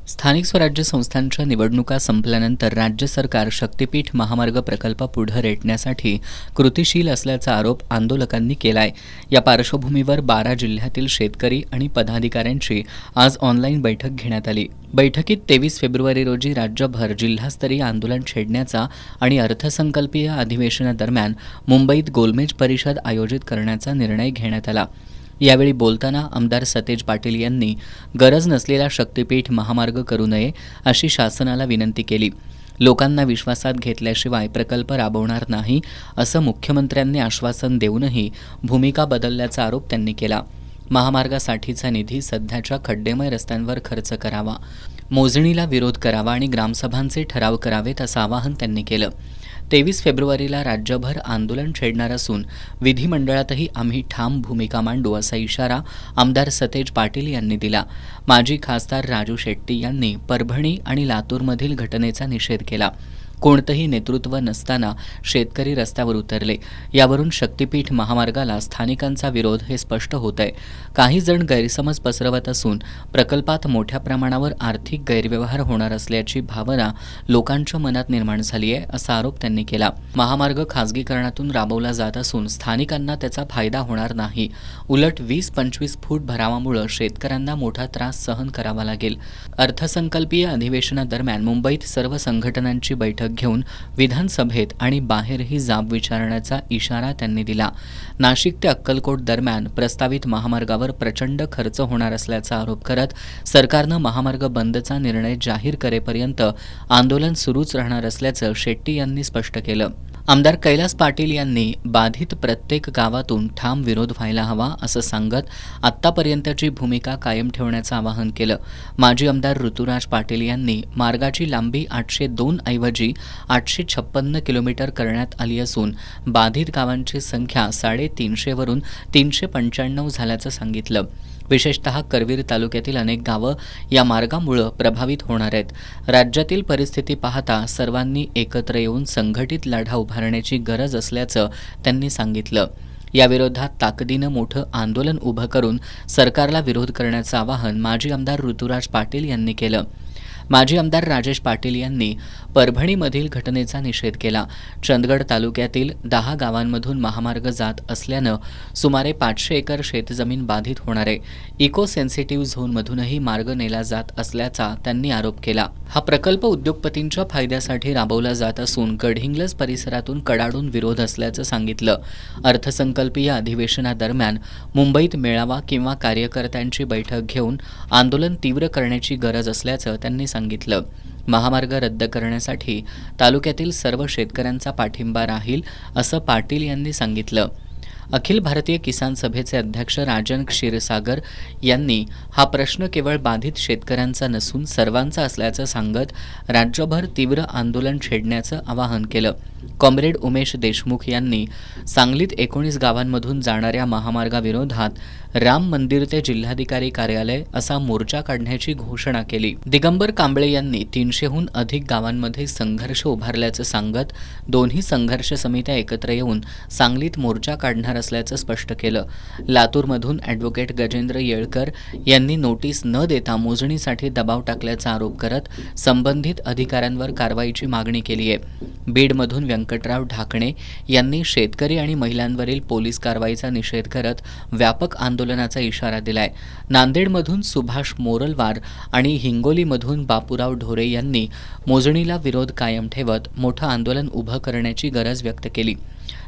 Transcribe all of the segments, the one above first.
स्थानिक स्वराज्य संस्थांच्या निवडणुका संपल्यानंतर राज्य सरकार शक्तीपीठ महामार्ग प्रकल्प पुढे रेटण्यासाठी कृतिशील असल्याचा आरोप आंदोलकांनी केलाय। या पार्श्वभूमीवर 12 जिल्ह्यातील शेतकरी आणि पदाधिकाऱ्यांची आज ऑनलाईन बैठक घेण्यात आली। बैठकीत 23 फेब्रुवारी रोजी राज्यभर जिल्हास्तरीय आंदोलन छेडण्याचा आणि अर्थसंकल्पीय अधिवेशनादरम्यान मुंबईत गोलमेज परिषद आयोजित करण्याचा निर्णय घेण्यात आला। यावेळी बोलताना आमदार सतेज पाटील यांनी गरज नसलेला शक्तीपीठ महामार्ग करू नये अशी शासनाला विनंती केली। लोकांना विश्वासात घेतल्याशिवाय प्रकल्प राबवणार नाही असं मुख्यमंत्र्यांनी आश्वासन देऊनही भूमिका बदलल्याचा आरोप त्यांनी केला। महामार्गासाठीचा निधी सध्याच्या खड्डेमय रस्त्यांवर खर्च करावा, मोजणीला विरोध करावा आणि ग्रामसभांचे ठराव करावेत असं आवाहन त्यांनी केलं। 23 फेब्रुवारीला राज्यभर आंदोलन छेडणार असून विधिमंडळातही आम्ही ठाम भूमिका मांडू असा इशारा आमदार सतेज पाटील यांनी दिला। माजी खासदार राजू शेट्टी यांनी परभणी आणि लातूरमधील घटनेचा निषेध केला। कोणतंही नेतृत्व नसताना शेतकरी रस्त्यावर उतरले, यावरून शक्तीपीठ महामार्गाला स्थानिकांचा विरोध हे स्पष्ट होत आहे। काही जण गैरसमज पसरवत असून प्रकल्पात मोठ्या प्रमाणावर आर्थिक गैरव्यवहार होणार असल्याची भावना लोकांच्या मनात निर्माण झाली आहे असा आरोप त्यांनी केला। महामार्ग खासगीकरणातून राबवला जात असून स्थानिकांना त्याचा फायदा होणार नाही, उलट 20-25 फूट भरावामुळे शेतकऱ्यांना मोठा त्रास सहन करावा लागेल। अर्थसंकल्पीय अधिवेशनादरम्यान मुंबईत सर्व संघटनांची बैठक घेऊन विधानसभेत आणि बाहेरही जाब विचारण्याचा इशारा त्यांनी दिला। नाशिक ते अक्कलकोट दरम्यान प्रस्तावित महामार्गावर प्रचंड खर्च होणार असल्याचा आरोप करत सरकारनं महामार्ग बंदचा निर्णय जाहीर करेपर्यंत आंदोलन सुरूच राहणार असल्याचं शेट्टी यांनी स्पष्ट केलं। आमदार कैलास पाटील यांनी बाधित प्रत्येक गावातून ठाम विरोध व्हायला हवा असं सांगत आत्तापर्यंतची भूमिका कायम ठेवण्याचं आवाहन केलं। माजी आमदार ऋतुराज पाटील यांनी मार्गाची लांबी 802 ऐवजी 856 किलोमीटर करण्यात आली असून बाधित गावांची संख्या 350 वरून 395 झाल्याचं सांगितलं। विशेषतः करवीर तालुक्यातील अनेक गावं या मार्गामुळे प्रभावित होणार आहेत। राज्यातील परिस्थिती पाहता सर्वांनी एकत्र येऊन संघटित लढा उभारण्याची गरज असल्याचं त्यांनी सांगितलं। याविरोधात ताकदीनं मोठं आंदोलन उभं करून सरकारला विरोध करण्याचं आवाहन माजी आमदार ऋतुराज पाटील यांनी केलं। माजी आमदार राजेश पाटील यांनी परभणीमधील घटनेचा निषेध केला। चंदगड तालुक्यातील 10 गावांमधून महामार्ग जात असल्यानं सुमारे 500 एकर शेतजमीन बाधित होणार आहे। इको सेन्सिटिव्ह झोनमधूनही मार्ग नेला जात असल्याचा त्यांनी आरोप केला। हा प्रकल्प उद्योगपतींच्या फायद्यासाठी राबवला जात असून गडहिंग्लज परिसरातून कडाडून विरोध असल्याचं सांगितलं। अर्थसंकल्पीय अधिवेशनादरम्यान मुंबईत मेळावा किंवा कार्यकर्त्यांची बैठक घेऊन आंदोलन तीव्र करण्याची गरज असल्याचं त्यांनी सांगितलं। महामार्ग रद्द करण्यासाठी तालुक्यातील सर्व शेतकऱ्यांचा पाठिंबा राहील असं पाटील यांनी सांगितलं। अखिल भारतीय किसान सभेचे अध्यक्ष राजन क्षीरसागर यांनी हा प्रश्न केवळ बाधित शेतकऱ्यांचा नसून सर्वांचा असल्याचं सांगत राज्यभर तीव्र आंदोलन छेडण्याचं आवाहन केलं। कॉम्रेड उमेश देशमुख यांनी सांगलीत 19 गावांमधून जाणाऱ्या महामार्गाविरोधात राम मंदिर ते जिल्हाधिकारी कार्यालय असा मोर्चा काढण्याची घोषणा केली। दिगंबर कांबळे यांनी 300हून अधिक गावांमध्ये संघर्ष उभारल्याचं सांगत दोन्ही संघर्ष समित्या एकत्र येऊन सांगलीत मोर्चा काढणार असल्याचं स्पष्ट केलं। लातूरमधून ॲडव्होकेट गजेंद्र येळकर यांनी नोटीस न देता मोजणीसाठी दबाव टाकल्याचा आरोप करत संबंधित अधिकाऱ्यांवर कारवाईची मागणी केली आहे। बीडमधून व्यंकटराव ढाकणे यांनी शेतकरी आणि महिलांवरील पोलीस कारवाईचा निषेध करत व्यापक आंदोलनाचा इशारा दिलाय। नांदेडमधून सुभाष मोरलवार आणि हिंगोलीमधून बापूराव ढोरे यांनी मोजणीला विरोध कायम ठेवत मोठं आंदोलन उभं करण्याची गरज व्यक्त केली।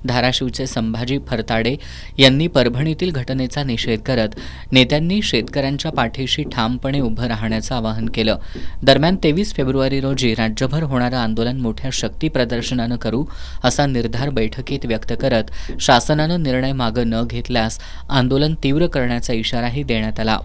धाराशिवचे संभाजी फरताडे यांनी परभणीतील घटनेचा निषेध करत नेत्यांनी शेतकऱ्यांच्या पाठीशी ठामपणे उभं राहण्याचं आवाहन केलं। दरम्यान 23 फेब्रुवारी रोजी राज्यभर होणारं आंदोलन मोठ्या शक्ती प्रदर्शनानं करू असा निर्धार बैठकीत व्यक्त करत शासनानं निर्णय मागे न घेतल्यास आंदोलन तीव्र करण्याचा इशाराही देण्यात आला।